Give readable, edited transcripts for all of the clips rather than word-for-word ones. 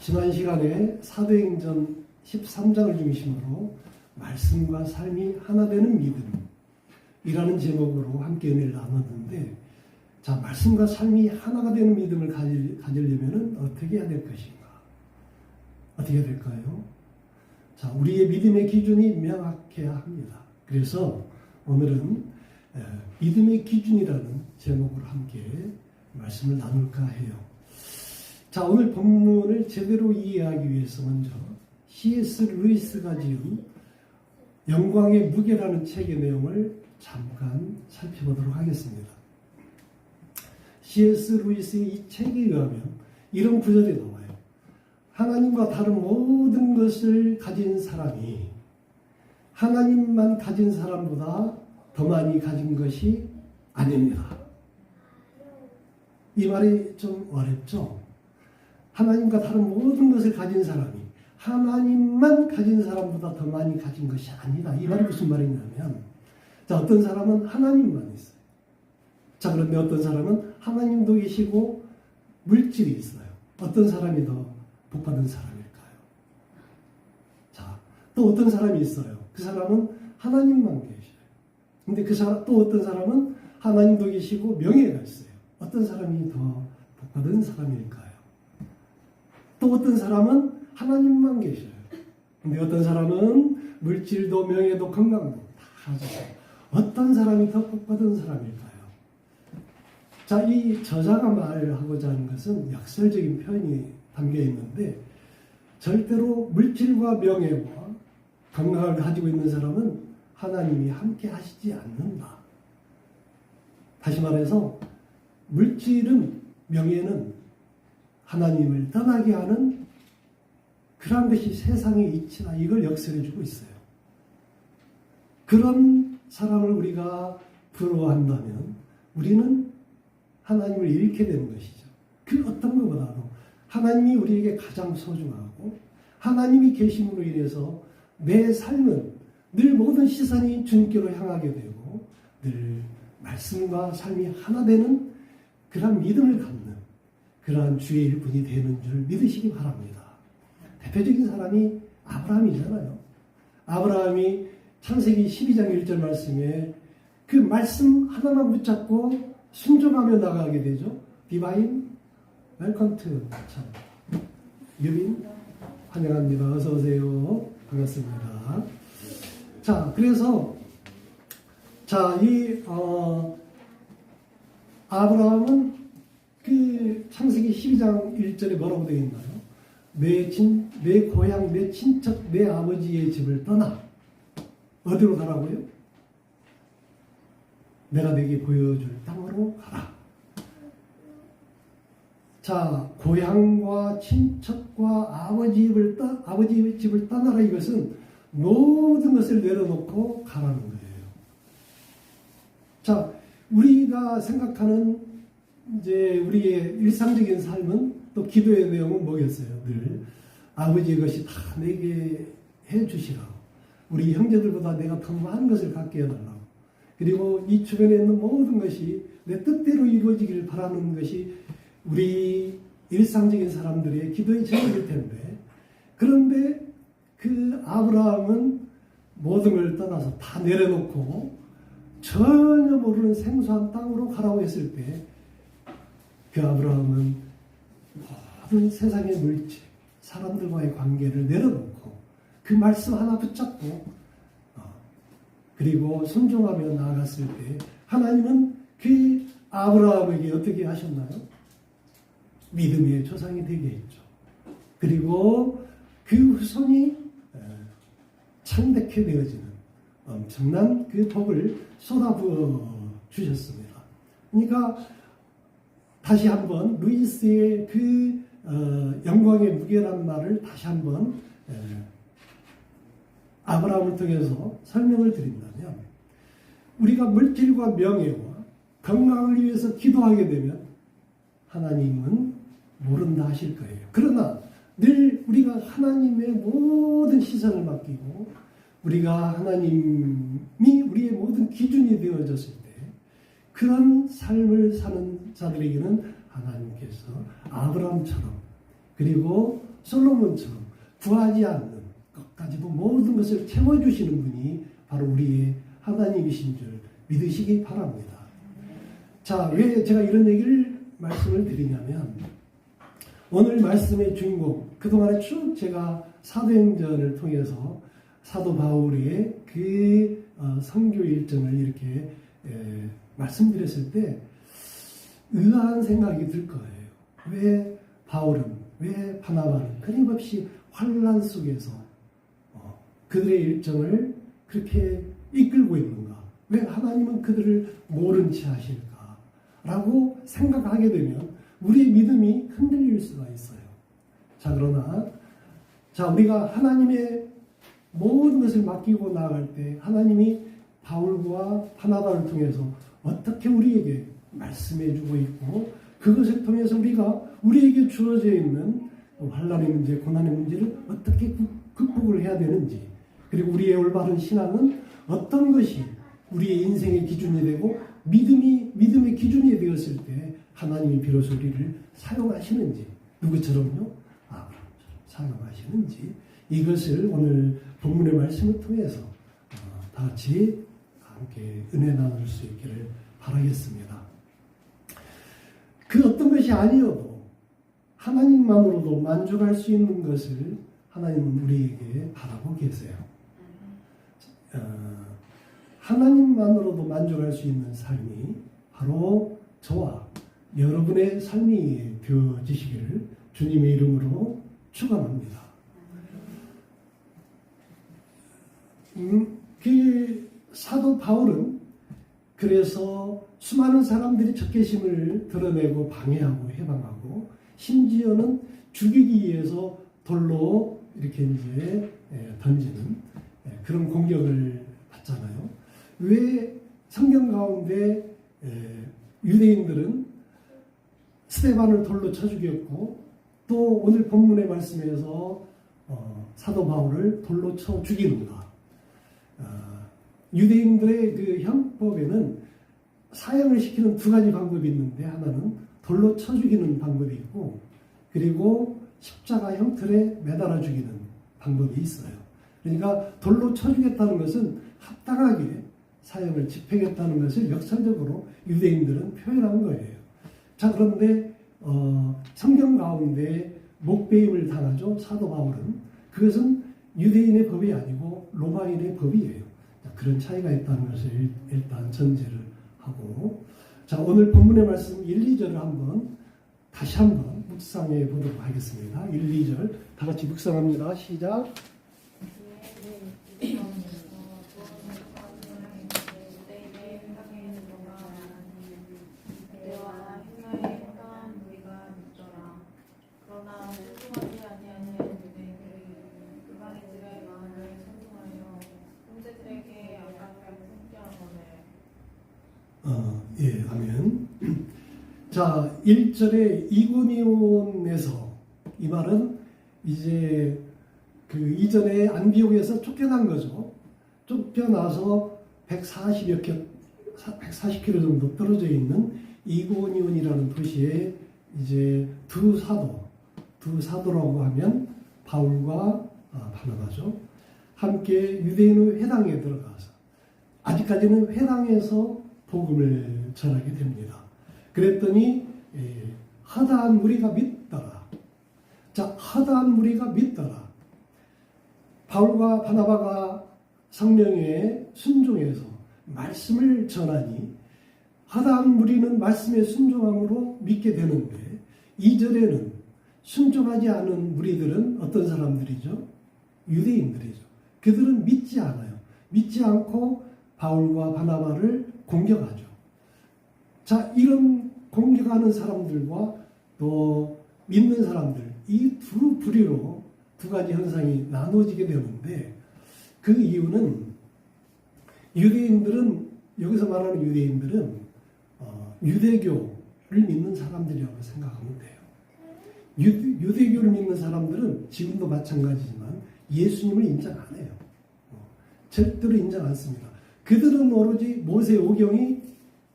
지난 시간에 사도행전 13장을 중심으로 말씀과 삶이 하나 되는 믿음이라는 제목으로 함께 은혜를 나눴는데, 자, 말씀과 삶이 하나가 되는 믿음을 가지려면 어떻게 해야 될 것인가? 어떻게 해야 될까요? 자, 우리의 믿음의 기준이 명확해야 합니다. 그래서 오늘은 믿음의 기준이라는 제목으로 함께 말씀을 나눌까 해요. 자, 오늘 본문을 제대로 이해하기 위해서 먼저 C.S. 루이스가 지은 영광의 무게라는 책의 내용을 잠깐 살펴보도록 하겠습니다. C.S. 루이스의 이 책에 의하면 이런 구절이 나와요. 하나님과 다른 모든 것을 가진 사람이 하나님만 가진 사람보다 더 많이 가진 것이 아닙니다. 이 말이 좀 어렵죠? 하나님과 다른 모든 것을 가진 사람이 하나님만 가진 사람보다 더 많이 가진 것이 아니다. 이 말이 무슨 말이냐면, 자, 어떤 사람은 하나님만 있어요. 자, 그런데 어떤 사람은 하나님도 계시고 물질이 있어요. 어떤 사람이 더 복받은 사람일까요? 자, 또 어떤 사람이 있어요. 그 사람은 하나님만 계셔요. 근데 또 어떤 사람은 하나님도 계시고 명예가 있어요. 어떤 사람이 더 복받은 사람일까요? 또 어떤 사람은 하나님만 계셔요. 근데 어떤 사람은 물질도 명예도 건강도 다 가지고, 어떤 사람이 더 복받은 사람일까요? 자, 이 저자가 말하고자 하는 것은 역설적인 표현이 담겨 있는데, 절대로 물질과 명예와 건강을 가지고 있는 사람은 하나님이 함께 하시지 않는다. 다시 말해서 물질은, 명예는 하나님을 떠나게 하는 그런 것이 세상의 이치다. 이걸 역설해 주고 있어요. 그런 사람을 우리가 부러워한다면 우리는 하나님을 잃게 되는 것이죠. 그 어떤 것보다도 하나님이 우리에게 가장 소중하고, 하나님이 계심으로 인해서 내 삶은 늘 모든 시선이 주님께로 향하게 되고, 늘 말씀과 삶이 하나 되는 그런 믿음을 갖는 그러한 주의 일꾼이 되는 줄 믿으시기 바랍니다. 대표적인 사람이 아브라함이잖아요. 아브라함이 창세기 12장 1절 말씀에 그 말씀 하나만 붙잡고 순종하며 나가게 되죠. 디바인 웰컴 투 유빈 환영합니다. 어서 오세요. 반갑습니다. 자, 그래서 이 아브라함은 그 창세기 12장 1절에 뭐라고 되어 있나요? 내 고향, 내 친척, 내 아버지의 집을 떠나 어디로 가라고요? 내가 내게 보여줄 땅으로 가라. 자, 고향과 친척과 아버지의 집을 떠나라. 이것은 모든 것을 내려놓고 가라는 거예요. 자, 우리가 생각하는 이제 우리의 일상적인 삶은, 또 기도의 내용은 뭐겠어요? 늘 아버지의 것이 다 내게 해주시라고, 우리 형제들보다 내가 더 많은 것을 갖게 해달라고, 그리고 이 주변에 있는 모든 것이 내 뜻대로 이루어지기를 바라는 것이 우리 일상적인 사람들의 기도의 제목일 텐데, 그런데 그 아브라함은 모든 걸 떠나서 다 내려놓고 전혀 모르는 생소한 땅으로 가라고 했을 때, 그 아브라함은 모든 세상의 물질, 사람들과의 관계를 내려놓고 그 말씀 하나 붙잡고 그리고 순종하며 나아갔을 때, 하나님은 그 아브라함에게 어떻게 하셨나요? 믿음의 조상이 되게 했죠. 그리고 그 후손이 창대케 되어지는 엄청난 그 복을 쏟아부어 주셨습니다. 그러니까 다시 한번 루이스의 그 영광의 무게란 말을 다시 한번 아브라함을 통해서 설명을 드린다면, 우리가 물질과 명예와 건강을 위해서 기도하게 되면 하나님은 모른다 하실 거예요. 그러나 늘 우리가 하나님의 모든 시선을 맡기고 우리가 하나님이 우리의 모든 기준이 되어졌을 때, 그런 삶을 사는 자들에게는 하나님께서 아브라함처럼, 그리고 솔로몬처럼 구하지 않는 것까지도 모든 것을 채워주시는 분이 바로 우리의 하나님이신 줄 믿으시기 바랍니다. 자, 왜 제가 이런 말씀을 드리냐면, 오늘 말씀의 주인공, 그동안에 쭉 제가 사도행전을 통해서 사도 바울의 그 선교 일정을 이렇게 말씀드렸을 때 의아한 생각이 들 거예요. 왜 바울은, 왜 바나바는 끊임없이 환난 속에서 그들의 일정을 그렇게 이끌고 있는가? 왜 하나님은 그들을 모른 채 하실까? 라고 생각하게 되면 우리의 믿음이 흔들릴 수가 있어요. 자, 그러나 우리가 하나님의 모든 것을 맡기고 나아갈 때 하나님이 바울과 바나바를 통해서 어떻게 우리에게 말씀해 주고 있고, 그것을 통해서 우리에게 주어져 있는 환난의 문제, 고난의 문제를 어떻게 극복을 해야 되는지, 그리고 우리의 올바른 신앙은 어떤 것이 우리의 인생의 기준이 되고 믿음의 기준이 되었을 때 하나님이 비로소 우리를 사용하시는지, 누구처럼요? 아브라함처럼 사용하시는지, 이것을 오늘 본문의 말씀을 통해서 다 같이 함께 은혜 나눌 수 있기를 바라겠습니다. 그 어떤 것이 아니어도 하나님만으로도 만족할 수 있는 것을 하나님은 우리에게 바라고 계세요. 하나님만으로도 만족할 수 있는 삶이 바로 저와 여러분의 삶이 되어지시기를 주님의 이름으로 축원합니다. 그 사도 바울은 그래서 수많은 사람들이 적개심을 드러내고 방해하고 해방하고, 심지어는 죽이기 위해서 돌로 이렇게 이제 던지는 그런 공격을 받잖아요. 왜 성경 가운데 유대인들은 스데반을 돌로 쳐 죽였고, 또 오늘 본문의 말씀에서 사도 바울을 돌로 쳐 죽이는가? 유대인들의 그 형법에는 사형을 시키는 두 가지 방법이 있는데, 하나는 돌로 쳐 죽이는 방법이 있고, 그리고 십자가 형틀에 매달아 죽이는 방법이 있어요. 그러니까 돌로 쳐 죽였다는 것은 합당하게 사형을 집행했다는 것을 역설적으로 유대인들은 표현한 거예요. 자, 그런데 성경 가운데 목배임을 당하죠. 사도 바울은. 그것은 유대인의 법이 아니고 로마인의 법이에요. 자, 그런 차이가 있다는 것을 일단 전제를 하고, 자, 오늘 본문의 말씀 1, 2절을 다시 한번 묵상해 보도록 하겠습니다. 1, 2절 다 같이 묵상합니다. 시작. 예, 아멘. 자, 1절에 이고니온에서, 이 말은 이제 그 이전에 안디옥에서 쫓겨난 거죠. 쫓겨나서 140km 정도 떨어져 있는 이고니온이라는 도시에 이제 두 사도라고 하면 바울과 바나바죠. 함께 유대인의 회당에 들어가서, 아직까지는 회당에서 복음을 전하게 됩니다. 그랬더니 허다한 무리가 믿더라. 자, 허다한 무리가 믿더라. 바울과 바나바가 성령에 순종해서 말씀을 전하니 허다한 무리는 말씀에 순종함으로 믿게 되는데, 2절에는 순종하지 않은 무리들은 어떤 사람들이죠? 유대인들이죠. 그들은 믿지 않아요. 믿지 않고 바울과 바나바를 공격하죠. 자, 이런 공격하는 사람들과 또 믿는 사람들, 이 두 부류로 두 가지 현상이 나눠지게 되는데, 그 이유는 유대인들은, 여기서 말하는 유대인들은 유대교를 믿는 사람들이라고 생각하면 돼요. 유대교를 믿는 사람들은 지금도 마찬가지지만 예수님을 인정 안 해요. 절대로 인정 않습니다. 그들은 오로지 모세 오경이,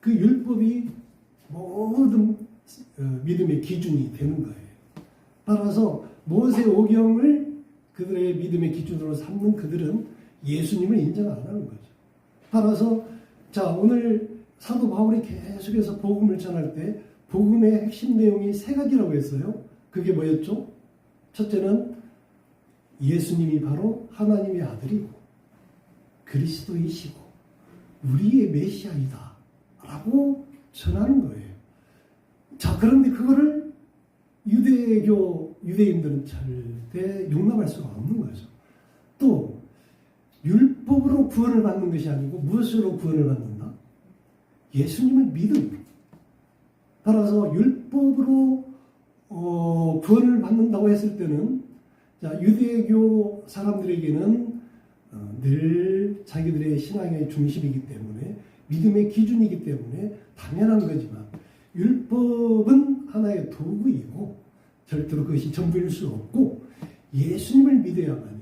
그 율법이 모든 믿음의 기준이 되는 거예요. 따라서 모세 오경을 그들의 믿음의 기준으로 삼는 그들은 예수님을 인정 안 하는 거죠. 따라서 자, 오늘 사도 바울이 계속해서 복음을 전할 때 복음의 핵심 내용이 세 가지라고 했어요. 그게 뭐였죠? 첫째는 예수님이 바로 하나님의 아들이고 그리스도이시고 우리의 메시아이다 라고 전하는 거예요. 자, 그런데 그거를 유대인들은 절대 용납할 수가 없는 거죠. 또 율법으로 구원을 받는 것이 아니고 무엇으로 구원을 받는다? 예수님을 믿음. 따라서 율법으로 구원을 받는다고 했을 때는 자, 유대교 사람들에게는 늘 자기들의 신앙의 중심이기 때문에 믿음의 기준이기 때문에 당연한 거지만 율법은 하나의 도구이고 절대로 그것이 전부일 수 없고 예수님을 믿어야만이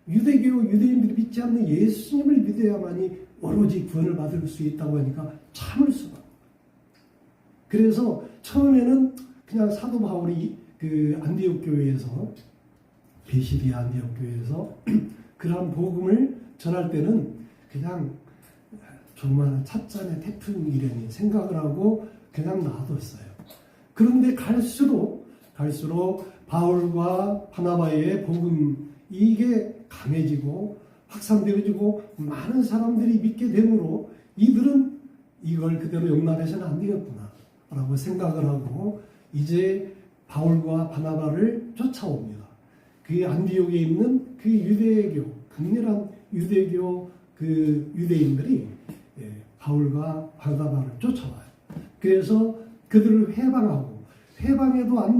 유대인들이 믿지 않는 예수님을 믿어야만이 오로지 구원을 받을 수 있다고 하니까 참을 수가 없어요. 그래서 처음에는 그냥 사도 바울이 그 안디옥 교회에서 베시디아 안디옥 교회에서 그러한 복음을 전할 때는 그냥 조그마한 찻잔에 태풍 이려니 생각을 하고 그냥 놔뒀어요. 그런데 갈수록 바울과 바나바의 복음 이게 강해지고 확산되어지고 많은 사람들이 믿게 되므로 이들은 이걸 그대로 용납해서는 안 되겠구나 라고 생각을 하고 이제 바울과 바나바를 쫓아옵니다. 그 안디옥에 있는 그 유대교 강렬한 유대교 그 유대인들이 바울과 바나바를 쫓아와요. 그래서 그들을 해방해도 안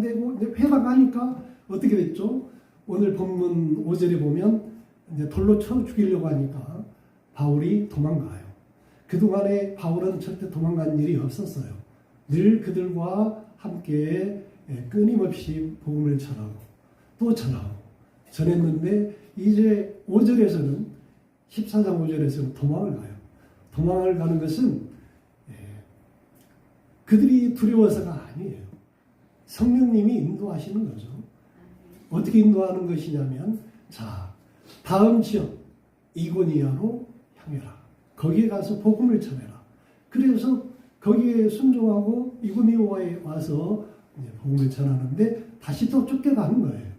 되고 해방하니까 어떻게 됐죠? 오늘 본문 5절에 보면 이제 돌로 쳐 죽이려고 하니까 바울이 도망가요. 그동안에 바울은 절대 도망간 일이 없었어요. 늘 그들과 함께 끊임없이 복음을 전하고 또 전했는데 이제 5절에서는 14장 5절에서는 도망을 가요. 도망을 가는 것은 그들이 두려워서가 아니에요. 성령님이 인도하시는 거죠. 어떻게 인도하는 것이냐면 자, 다음 지역 이고니아로 향해라. 거기에 가서 복음을 전해라. 그래서 거기에 순종하고 이고니아에 와서 이제 복음을 전하는데 다시 또 쫓겨가는 거예요.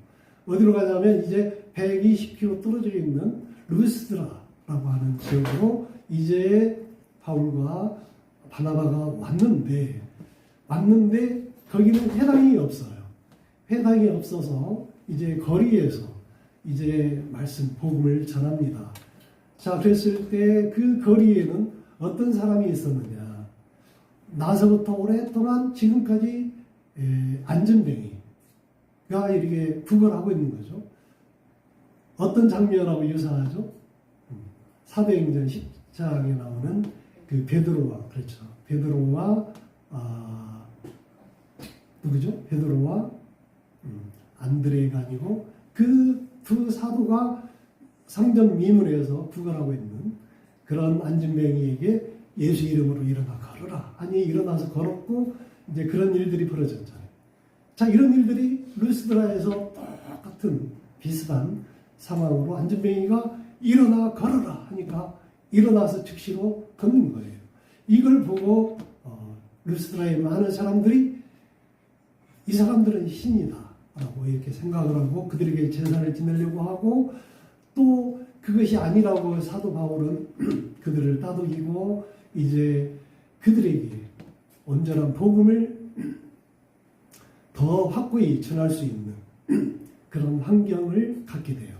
어디로 가냐면 이제 120km 떨어져 있는 루스드라라고 하는 지역으로 이제 바울과 바나바가 왔는데 거기는 회당이 없어요. 회당이 없어서 이제 거리에서 이제 말씀 복음을 전합니다. 자, 그랬을 때 그 거리에는 어떤 사람이 있었느냐? 나서부터 오랫동안 지금까지 안전뱅이가 이렇게 구걸하고 있는 거죠. 어떤 장면하고 유사하죠? 사도행전 10장에 나오는 그 베드로와 그렇죠. 베드로와 누구죠? 베드로와 안드레가 아니고 그 두 사도가 상점 미문에서 구걸하고 있는 그런 안전뱅이에게 예수 이름으로 일어나 걸어라. 아니 일어나서 걸었고 이제 그런 일들이 벌어졌잖아요. 자, 이런 일들이 루스드라에서 똑같은 비슷한 상황으로 안전뱅이가 일어나 걸어라 하니까 일어나서 즉시로 걷는 거예요. 이걸 보고 루스드라의 많은 사람들이 이 사람들은 신이다 라고 이렇게 생각을 하고 그들에게 제사를 지내려고 하고 또 그것이 아니라고 사도 바울은 그들을 따돌리고 이제 그들에게 온전한 복음을 더 확고히 전할 수 있는 그런 환경을 갖게 돼요.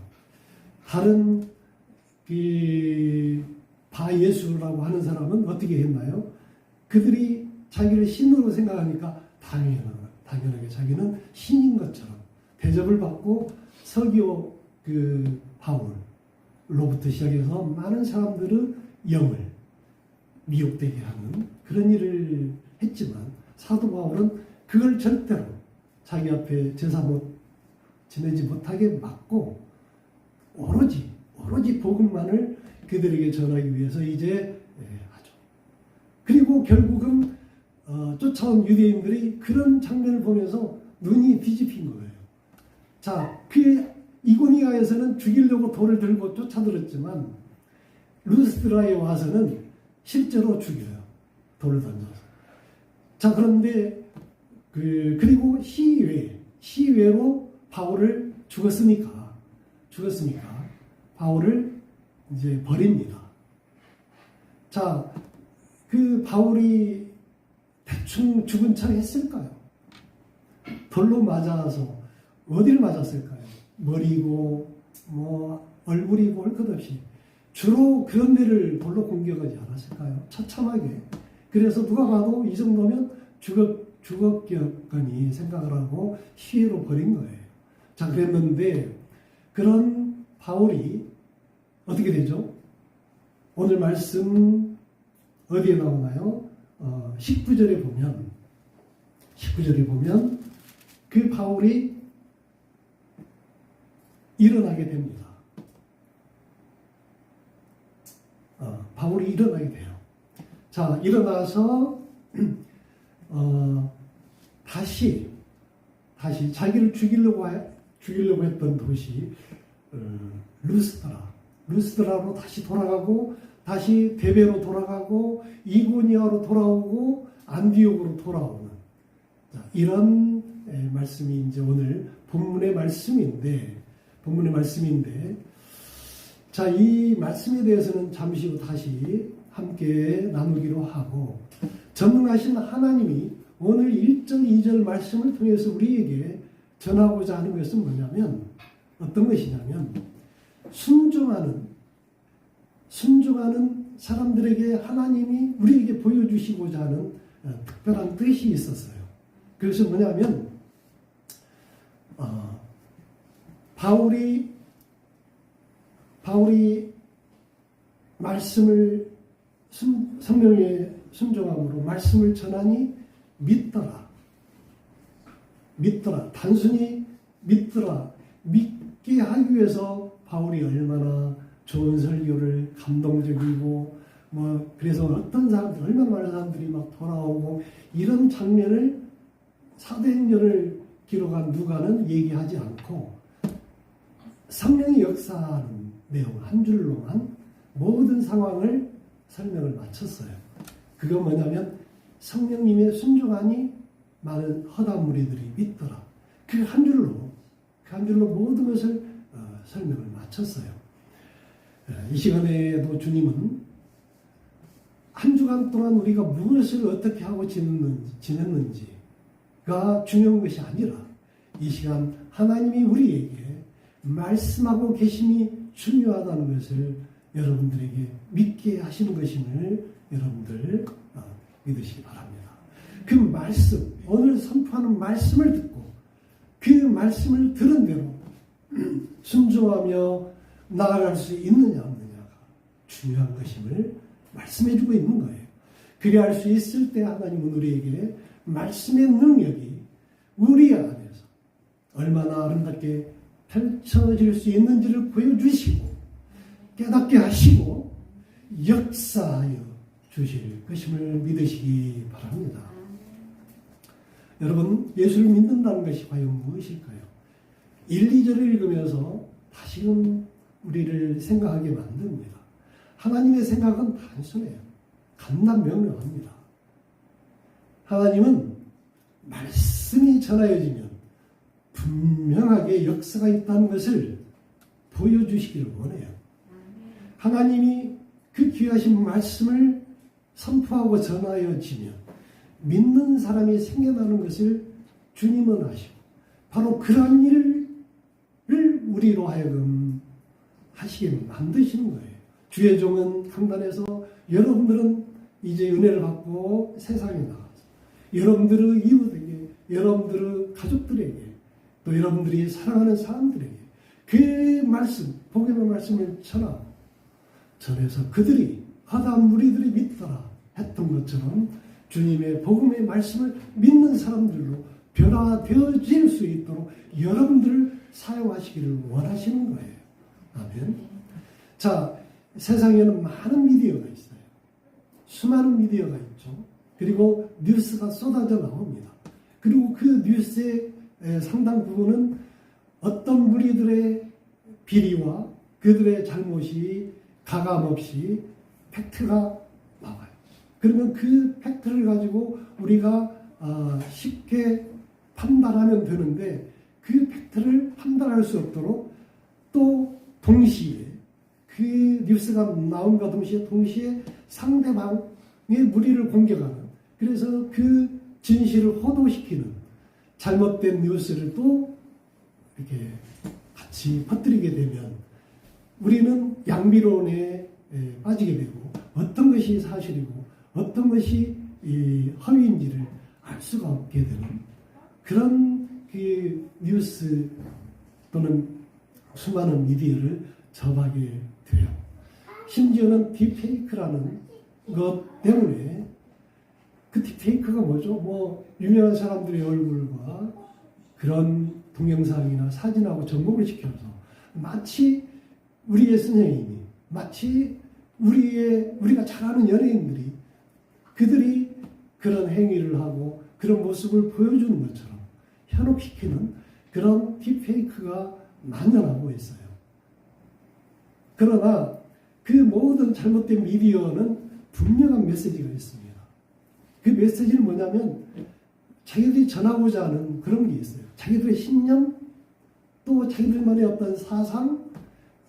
다른 바예수라고 하는 사람은 어떻게 했나요? 그들이 자기를 신으로 생각하니까 당연하게 자기는 신인 것처럼 대접을 받고 서기오 바울로부터 시작해서 많은 사람들은 영을 미혹되게 하는 그런 일을 했지만 사도 바울은 그걸 절대로 자기 앞에 제사 지내지 못하게 막고 오로지 복음만을 그들에게 전하기 위해서 이제 하죠. 그리고 결국은 쫓아온 유대인들이 그런 장면을 보면서 눈이 뒤집힌 거예요. 자, 그 이고니아에서는 죽이려고 돌을 들고 쫓아들었지만 루스드라에 와서는 실제로 죽여요. 돌을 던져서. 자, 그런데 그리고 시외로 바울을 죽었으니까 바울을 이제 버립니다. 자, 그 바울이 대충 죽은 척 했을까요? 돌로 맞아서 어디를 맞았을까요? 머리고 뭐 얼굴이고 할 것 없이 주로 그런 데를 돌로 공격하지 않았을까요? 처참하게. 그래서 누가 봐도 이 정도면 죽었겠거니 생각을 하고 시외로 버린 거예요. 자, 그랬는데 그런 바울이 어떻게 되죠? 오늘 말씀 어디에 나오나요? 19절에 보면 그 바울이 일어나게 됩니다. 바울이 일어나게 돼요. 자, 일어나서 다시 자기를 죽이려고 했던 도시 루스드라로 다시 돌아가고 다시 데베로 돌아가고 이고니아로 돌아오고 안디옥으로 돌아오는 이런 말씀이 이제 오늘 본문의 말씀인데 자, 이 말씀에 대해서는 잠시 후 다시 함께 나누기로 하고 전능하신 하나님이 오늘 1절, 2절 말씀을 통해서 우리에게 전하고자 하는 것은 뭐냐면 어떤 것이냐면 순종하는 사람들에게 하나님이 우리에게 보여주시고자 하는 특별한 뜻이 있었어요. 그것은 뭐냐면 바울이 말씀을 성령의 순종함으로 말씀을 전하니 믿더라. 단순히 믿더라. 믿게 하기 위해서 바울이 얼마나 좋은 설교를 감동적이고 그래서 어떤 사람들 얼마나 많은 사람들이 막 돌아오고 이런 장면을 사도행전을 기록한 누가는 얘기하지 않고 성령의 역사하는 내용 한 줄로만 모든 상황을 설명을 마쳤어요. 그건 뭐냐면 성령님의 순종하니 많은 허다한 무리들이 믿더라. 그 한 줄로 모든 것을 설명을 마쳤어요. 이 시간에도 주님은 한 주간 동안 우리가 무엇을 어떻게 하고 지냈는지가 중요한 것이 아니라 이 시간 하나님이 우리에게 말씀하고 계심이 중요하다는 것을 여러분들에게 믿게 하시는 것임을 여러분들 믿으시기 바랍니다. 그 말씀, 오늘 선포하는 말씀을 듣고 그 말씀을 들은 대로 순종하며 나아갈 수 있느냐 없느냐가 중요한 것임을 말씀해주고 있는 거예요. 그래야 할 수 있을 때 하나님은 우리에게 말씀의 능력이 우리 안에서 얼마나 아름답게 펼쳐질 수 있는지를 보여주시고 깨닫게 하시고 역사하여 주실 것임을 믿으시기 바랍니다. 여러분, 예수를 믿는다는 것이 과연 무엇일까요? 1, 2절을 읽으면서 다시금 우리를 생각하게 만듭니다. 하나님의 생각은 단순해요. 간단명료합니다. 하나님은 말씀이 전하여지면 분명하게 역사가 있다는 것을 보여주시기를 원해요. 하나님이 그 귀하신 말씀을 선포하고 전하여지면 믿는 사람이 생겨나는 것을 주님은 아시고 바로 그런 일을 우리로 하여금 하시게 만드시는 거예요. 주의 종은 강단에서 여러분들은 이제 은혜를 받고 세상에 나가서 여러분들의 이웃에게, 여러분들의 가족들에게, 또 여러분들이 사랑하는 사람들에게 그 말씀, 복음의 말씀을 전해서 그들이 허다한 무리들이 믿더라 했던 것처럼 주님의 복음의 말씀을 믿는 사람들로 변화되어질 수 있도록 여러분들을 사용하시기를 원하시는 거예요. 아멘. 자, 세상에는 많은 미디어가 있어요. 수많은 미디어가 있죠. 그리고 뉴스가 쏟아져 나옵니다. 그리고 그 뉴스의 상당 부분은 어떤 무리들의 비리와 그들의 잘못이 가감없이 팩트가 나와요. 그러면 그 팩트를 가지고 우리가 쉽게 판단하면 되는데 그 팩트를 판단할 수 없도록 또 동시에 그 뉴스가 나온과 동시에 상대방의 무리를 공격하는, 그래서 그 진실을 호도시키는 잘못된 뉴스를 또 이렇게 같이 퍼뜨리게 되면 우리는 양비론에 빠지게 되고 어떤 것이 사실이고 어떤 것이 허위인지를 알 수가 없게 되는 그런 그 뉴스 또는 수많은 미디어를 접하게 돼요. 심지어는 딥페이크라는 것 때문에, 그 딥페이크가 뭐죠? 뭐 유명한 사람들의 얼굴과 그런 동영상이나 사진하고 접목을 시켜서 마치 우리의 선생님이, 마치 우리가 잘 아는 연예인들이 그들이 그런 행위를 하고 그런 모습을 보여주는 것처럼 현혹시키는 그런 딥페이크가 만연하고 있어요. 그러나 그 모든 잘못된 미디어는 분명한 메시지가 있습니다. 그 메시지는 뭐냐면 자기들이 전하고자 하는 그런 게 있어요. 자기들의 신념, 또 자기들만의 어떤 사상,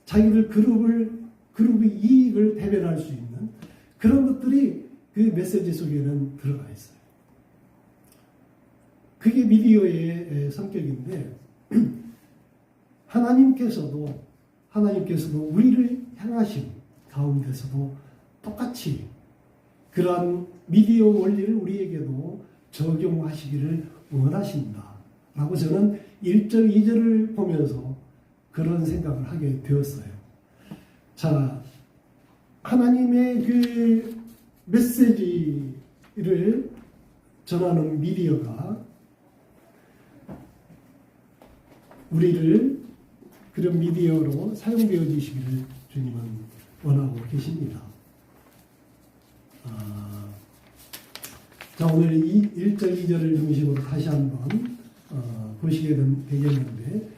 자기들 그룹의 이익을 대변할 수 있는 그런 것들이 그 메시지 속에는 들어가 있어요. 그게 미디어의 성격인데 하나님께서도 우리를 향하신 가운데서도 똑같이 그러한 미디어 원리를 우리에게도 적용하시기를 원하신다 라고 저는 1절, 2절을 보면서 그런 생각을 하게 되었어요. 자, 하나님의 그 메시지를 전하는 미디어가 우리를 그런 미디어로 사용되어지시기를 주님은 원하고 계십니다. 자, 오늘 1절, 2절을 중심으로 다시 한번 보시게 되겠는데,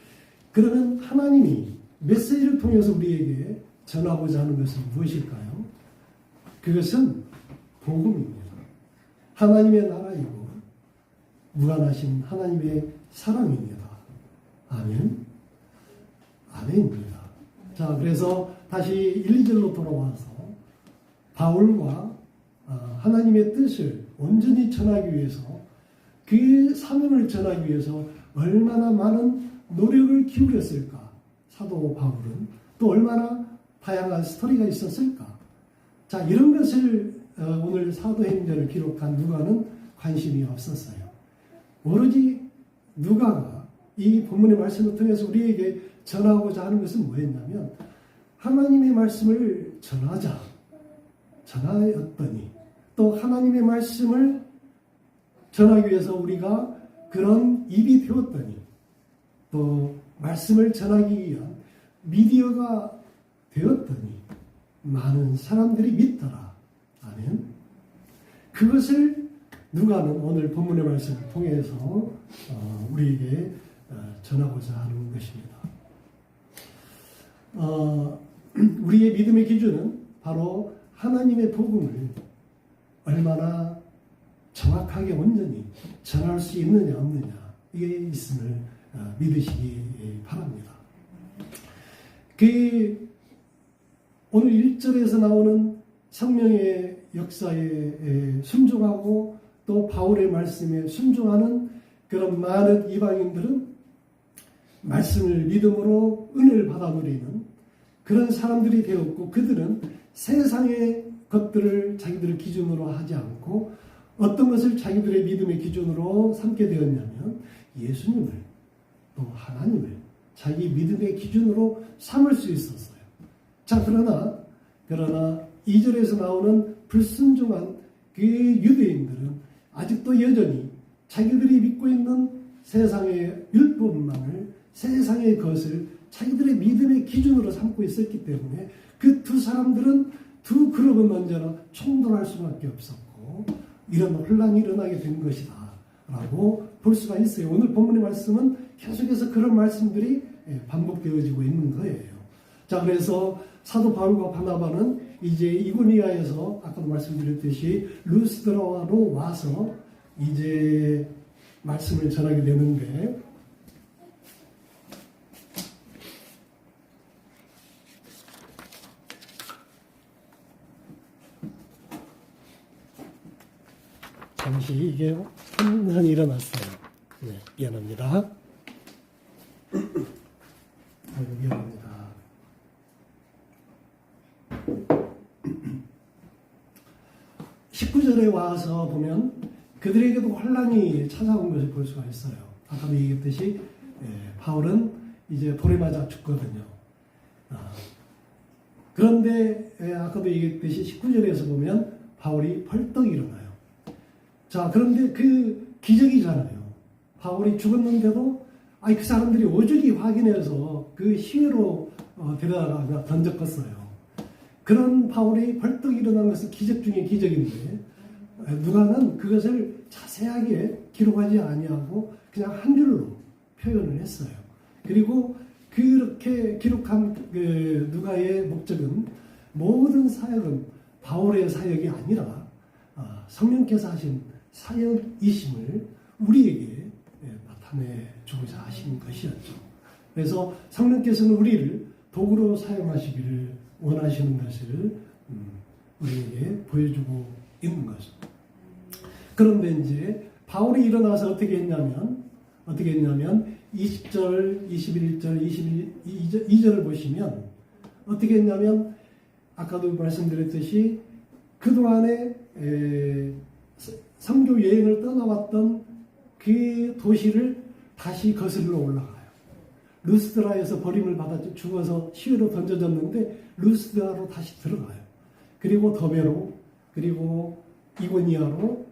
그러면 하나님이 메시지를 통해서 우리에게 전하고자 하는 것은 무엇일까요? 그것은 복음입니다. 하나님의 나라이고 무한하신 하나님의 사랑입니다. 아멘. 아멘입니다. 자, 그래서 다시 1, 2절로 돌아와서 바울과 하나님의 뜻을 온전히 전하기 위해서, 그 사명을 전하기 위해서 얼마나 많은 노력을 기울였을까? 사도 바울은 또 얼마나 다양한 스토리가 있었을까? 자, 이런 것을 오늘 사도행전을 기록한 누가는 관심이 없었어요. 오로지 누가가 이 본문의 말씀을 통해서 우리에게 전하고자 하는 것은 뭐였냐면 하나님의 말씀을 전하였더니, 또 하나님의 말씀을 전하기 위해서 우리가 그런 입이 되었더니, 또 말씀을 전하기 위한 미디어가 되었더니 많은 사람들이 믿더라. 아멘. 그것을 누가는 오늘 본문의 말씀을 통해서 우리에게 전하고자 하는 것입니다. 우리의 믿음의 기준은 바로 하나님의 복음을 얼마나 정확하게 온전히 전할 수 있느냐 없느냐, 이게 있음을 믿으시기 바랍니다. 오늘 1절에서 나오는 성령의 역사에 순종하고 또 바울의 말씀에 순종하는 그런 많은 이방인들은 말씀을 믿음으로 은혜를 받아 누리는 그런 사람들이 되었고, 그들은 세상의 것들을 자기들의 기준으로 하지 않고 어떤 것을 자기들의 믿음의 기준으로 삼게 되었냐면 예수님을, 또 하나님을 자기 믿음의 기준으로 삼을 수 있었어요. 자, 그러나 2절에서 나오는 불순종한 그 유대인들은 아직도 여전히 자기들이 믿고 있는 세상의 율법만을, 세상의 것을 자기들의 믿음의 기준으로 삼고 있었기 때문에 그 두 사람들은, 두 그룹은 언제나 충돌할 수밖에 없었고 이런 혼란이 일어나게 된 것이다 라고 볼 수가 있어요. 오늘 본문의 말씀은 계속해서 그런 말씀들이 반복되어지고 있는 거예요. 자, 그래서 사도 바울과 바나바는 이제 이고니아에서 아까도 말씀드렸듯이 루스드라로 와서 이제 말씀을 전하게 되는데, 잠시 이게 혼란이 일어났어요. 네, 미안합니다. 미안합니다. 19절에 와서 보면 그들에게도 혼란이 찾아온 것을 볼 수가 있어요. 아까도 얘기했듯이 바울은 이제 돌에 맞아 죽거든요. 그런데 아까도 얘기했듯이 19절에서 보면 바울이 벌떡 일어나요. 자, 그런데 그 기적이잖아요. 바울이 죽었는데도 그 사람들이 오죽이 확인해서 그 시외로 데려다가 던졌겠어요. 그런 바울이 벌떡 일어난 것은 기적 중에 기적인데 누가는 그것을 자세하게 기록하지 아니하고 그냥 한 줄로 표현을 했어요. 그리고 그렇게 기록한 그 누가의 목적은 모든 사역은 바울의 사역이 아니라 성령께서 하신 사역이심을 우리에게 나타내 주고자 하신 것이었죠. 그래서 성령께서는 우리를 도구로 사용하시기를 원하시는 것을 우리에게 보여주고 있는 거죠. 그런데 이제 바울이 일어나서 어떻게 했냐면 20절, 21절, 22절을 보시면 어떻게 했냐면 아까도 말씀드렸듯이 그동안에 선교 여행을 떠나왔던 그 도시를 다시 거슬러 올라가요. 루스드라에서 버림을 받아 죽어서 시외로 던져졌는데 루스드라로 다시 들어가요. 그리고 더베로, 그리고 이고니아로,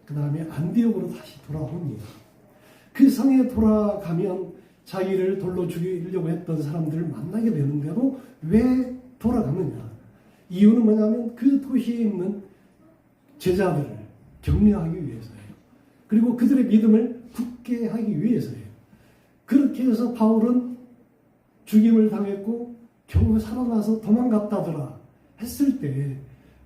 그 다음에 안디옥으로 다시 돌아옵니다. 그 성에 돌아가면 자기를 돌로 죽이려고 했던 사람들을 만나게 되는데도 왜 돌아가느냐? 이유는 뭐냐면 그 도시에 있는 제자들을 격려하기 위해서예요. 그리고 그들의 믿음을 굳게 하기 위해서예요. 그렇게 해서 바울은 죽임을 당했고 겨우 살아나서 도망갔다더라 했을 때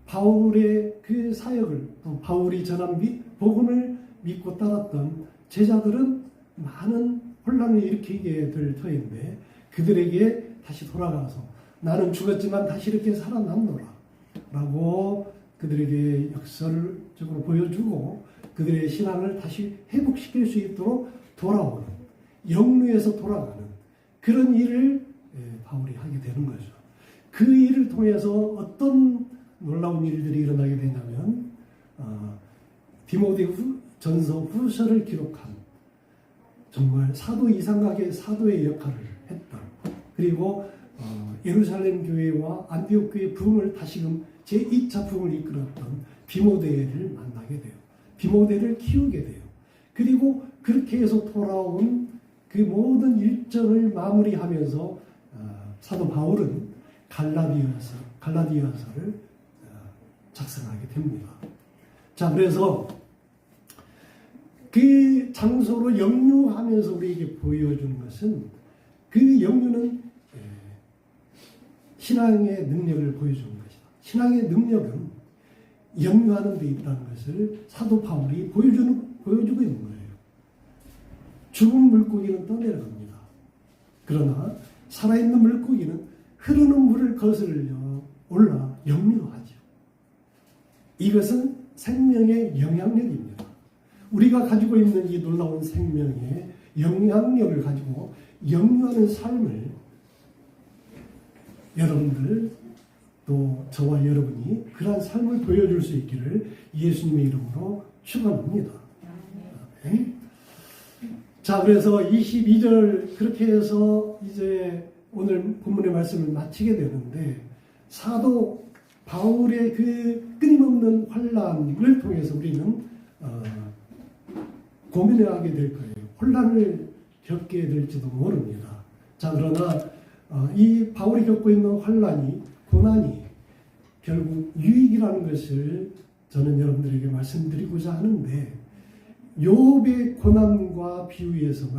바울의 그 사역을 또 바울이 전한 복음을 믿고 따랐던 제자들은 많은 혼란을 일으키게 될 터인데 그들에게 다시 돌아가서 나는 죽었지만 다시 이렇게 살아남노라 라고 그들에게 역설적으로 보여주고 그들의 신앙을 다시 회복시킬 수 있도록 돌아오는, 영루에서 돌아가는 그런 일을 바울이 하게 되는 거죠. 그 일을 통해서 어떤 놀라운 일들이 일어나게 되냐면 디모데전서 후서를 기록한 정말 사도 이상하게 사도의 역할을 했던, 그리고 예루살렘 교회와 안디옥 교회 부흥을 다시금 제2차 부흥을 이끌었던 디모데를 만나게 돼요. 디모데를 키우게 돼요. 그리고 그렇게 해서 돌아온 그 모든 일정을 마무리하면서 사도 바울은 갈라디아서를 작성하게 됩니다. 자, 그래서 그 장소로 역류하면서 우리에게 보여주는 것은 그 역류는 신앙의 능력을 보여주는 것이다. 신앙의 능력은 역류하는 데 있다는 것을 사도 바울이 보여주고 있는 거예요. 죽은 물고기는 떠내려갑니다. 그러나 살아있는 물고기는 흐르는 물을 거슬러 올라 역류하죠. 이것은 생명의 영향력입니다. 우리가 가지고 있는 이 놀라운 생명의 영향력을 가지고 역류하는 삶을 여러분들 또 저와 여러분이 그러한 삶을 보여줄 수 있기를 예수님의 이름으로 축원합니다. 네. 자, 그래서 22절 그렇게 해서 이제 오늘 본문의 말씀을 마치게 되는데 사도 바울의 그 끊임없는 환란을 통해서 우리는 고민하게 될 거예요. 혼란을 겪게 될지도 모릅니다. 자, 그러나 이 바울이 겪고 있는 환란이, 고난이 결국 유익이라는 것을 저는 여러분들에게 말씀드리고자 하는데 욥의 고난과 비유에서